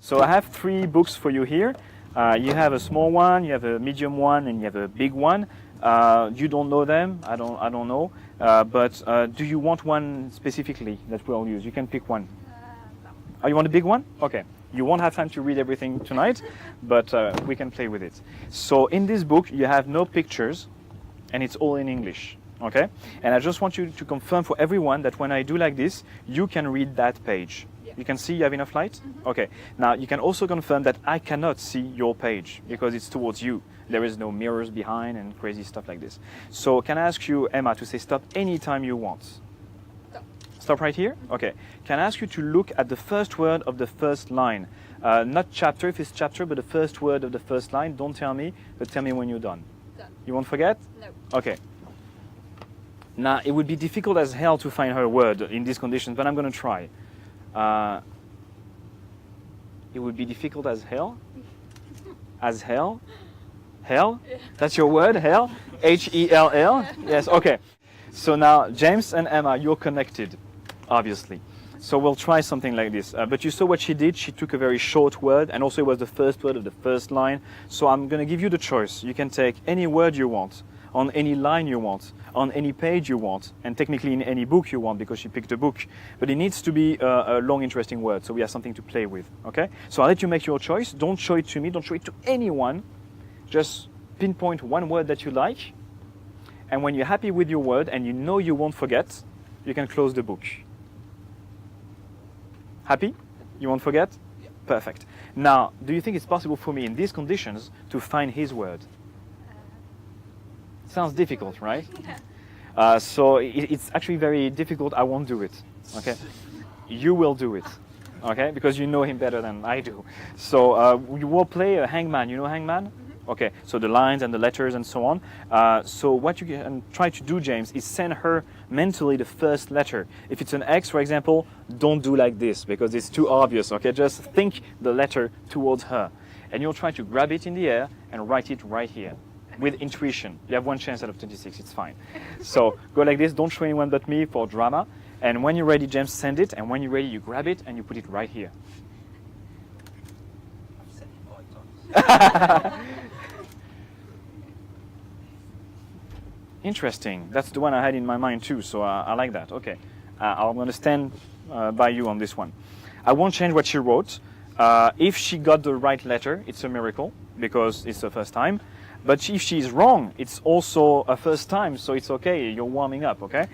So I have 3 books for you here. You have a small one, you have a medium one, and you have a big one. You don't know them. I don't know. But do you want one specifically that we'll use? You can pick one. No. Oh, you want a big one? Okay. You won't have time to read everything tonight, but we can play with it. So in this book, you have no pictures, and it's all in English. Okay? And I just want you to confirm for everyone that when I do like this, you can read that page. Yeah. You can see you have enough light? Mm-hmm. Okay. Now, you can also confirm that I cannot see your page because it's towards you. There is no mirrors behind and crazy stuff like this. So can I ask you, Emma, to say stop anytime you want? Stop. Stop right here? Okay. Can I ask you to look at the first word of the first line? Not chapter, if it's chapter, but the first word of the first line. Don't tell me, but tell me when you're done. Done. You won't forget? No. Okay. Now, it would be difficult as hell to find her word in these conditions, but I'm going to try. It would be difficult as hell? As hell? Hell? Yeah. That's your word, hell? H-E-L-L? Yes, okay. So now, James and Emma, you're connected, obviously. So we'll try something like this. But you saw what she did. She took a very short word, and also it was the first word of the first line. So I'm going to give you the choice. You can take any word you want, on any line you want, on any page you want, and technically in any book you want because she picked a book. But it needs to be a long, interesting word, so we have something to play with, okay? So I'll let you make your choice. Don't show it to me. Don't show it to anyone. Just pinpoint one word that you like. And when you're happy with your word and you know you won't forget, you can close the book. Happy? You won't forget? Yeah. Perfect. Now, do you think it's possible for me in these conditions to find his word? Sounds difficult, right? Yeah. So it's actually very difficult. I won't do it. Okay? You will do it. Okay? Because you know him better than I do. So we will play a hangman. You know hangman? Mm-hmm. Okay. So the lines and the letters and so on. So what you can try to do, James, is send her mentally the first letter. If it's an X, for example, don't do like this because it's too obvious. Okay? Just think the letter towards her. And you'll try to grab it in the air and write it right here. With intuition. You have 1 chance out of 26, it's fine. So go like this, don't show anyone but me for drama. And when you're ready, James, send it. And when you're ready, you grab it and you put it right here. I've said it 5 times. Interesting. That's the one I had in my mind too, so I like that. Okay. I'm going to stand by you on this one. I won't change what she wrote. If she got the right letter, it's a miracle because it's the first time. But if she's wrong, it's also a first time, so it's okay. You're warming up, okay?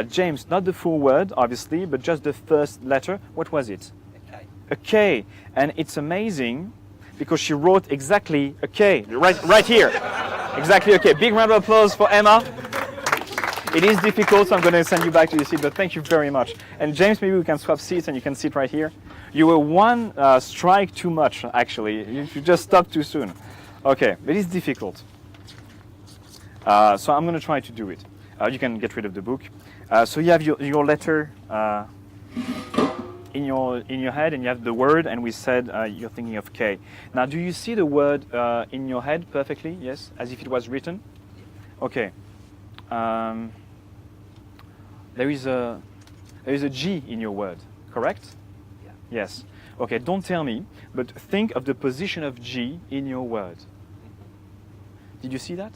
James, not the full word, obviously, but just the first letter. What was it? Okay. A K. And it's amazing because she wrote exactly a K, right here. Exactly a K. Big round of applause for Emma. It is difficult, so I'm going to send you back to your seat, but thank you very much. And James, maybe we can swap seats and you can sit right here. You were 1 strike too much, actually. You just stopped too soon. Okay, but it's difficult. So I'm going to try to do it. You can get rid of the book. So you have your letter in your head, and you have the word, and we said you're thinking of K. Now, do you see the word in your head perfectly? Yes, as if it was written. Okay. There is a G in your word, correct? Yeah. Yes. Okay. Don't tell me, but think of the position of G in your word. Did you see that?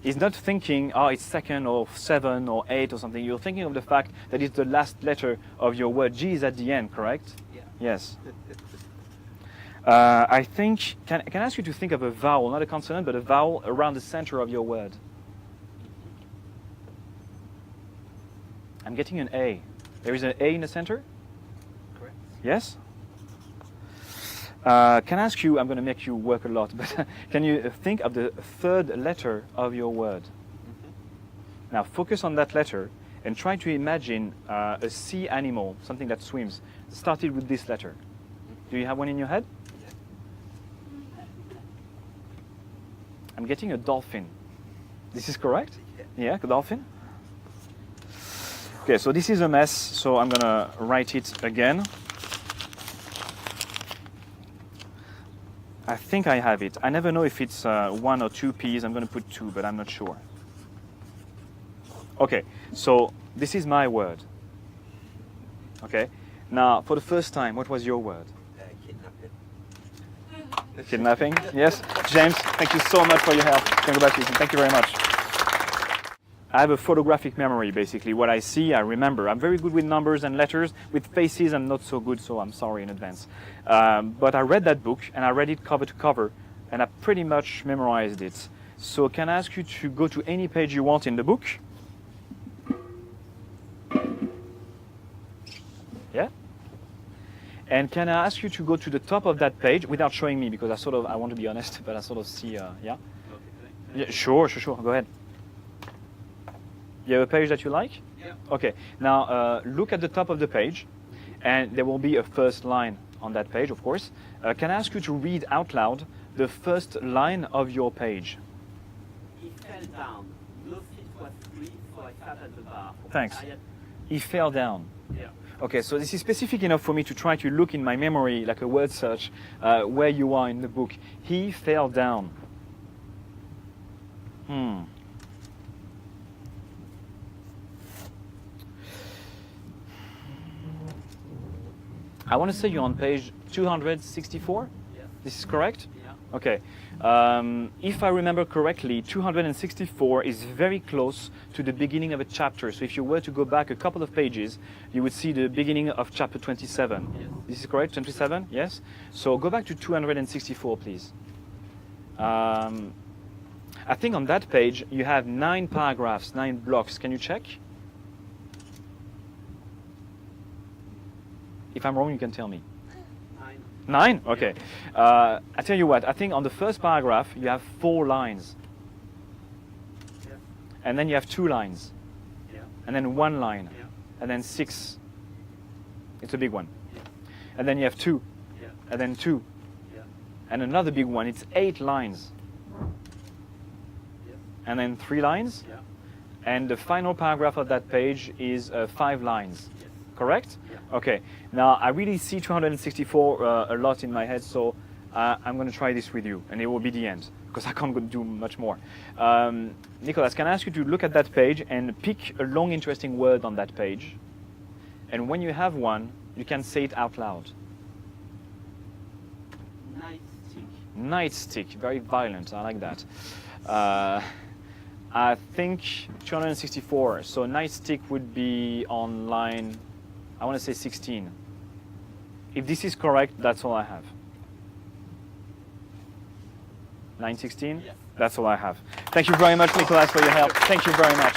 He's not thinking, oh, it's 2nd or 7 or 8 or something. You're thinking of the fact that it's the last letter of your word. G is at the end, correct? Yeah. Yes. I think, can I ask you to think of a vowel, not a consonant, but a vowel around the center of your word? I'm getting an A. There is an A in the center? Correct. Yes? Can I ask you, I'm going to make you work a lot, but can you think of the 3rd letter of your word? Mm-hmm. Now focus on that letter and try to imagine a sea animal, something that swims, started with this letter. Do you have one in your head? Yeah. I'm getting a dolphin. This is correct? Yeah. Yeah, a dolphin? Okay, so this is a mess, so I'm going to write it again. I think I have it. I never know if it's 1 or 2 P's. I'm going to put 2, but I'm not sure. Okay, so this is my word. Okay, now for the first time, what was your word? Kidnapping. Kidnapping? Yes. James, thank you so much for your help. Congratulations. Thank you very much. I have a photographic memory, basically. What I see, I remember. I'm very good with numbers and letters. With faces, I'm not so good, so I'm sorry in advance. But I read that book, and I read it cover to cover, and I pretty much memorized it. So can I ask you to go to any page you want in the book? Yeah? And can I ask you to go to the top of that page without showing me, because I want to be honest, but I sort of see, yeah? Okay, Yeah, sure. Go ahead. You have a page that you like? Yeah. Okay. Now look at the top of the page, and there will be a first line on that page, of course. Can I ask you to read out loud the first line of your page? He fell down. No seat was free, so I sat at the bar. Thanks. I had, He fell down. yeah. Okay, so this is specific enough for me to try to look in my memory, like a word search, where you are in the book. He fell down. I want to say you're on page 264? Yes. This is correct? Yeah. Okay. If I remember correctly, 264 is very close to the beginning of a chapter. So if you were to go back a couple of pages, you would see the beginning of chapter 27. Yes. This is correct? 27? Yes? So go back to 264, please. I think on that page you have 9 paragraphs, 9 blocks. Can you check? If I'm wrong, you can tell me. 9? Okay. I tell you what, I think on the first paragraph you have 4 lines. Yeah. And then you have 2 lines. Yeah. And then 1 line. Yeah. And then 6. It's a big one. Yeah. And then you have 2. Yeah. And then 2. Yeah. And another big one. It's 8 lines. Yeah. And then 3 lines. Yeah. And the final paragraph of that page is 5 lines. Yes. Correct? Yeah. Okay. Now I really see 264 a lot in my head, so I'm going to try this with you, and it will be the end because I can't do much more. Nicolas, can I ask you to look at that page and pick a long, interesting word on that page? And when you have one, you can say it out loud. Nightstick. Nightstick, very violent. I like that. I think 264. So nightstick would be on line, I want to say 16. If this is correct, that's all I have. 916? Yes. That's all I have. Thank you very much, Nicolas, for your help. Thank you very much.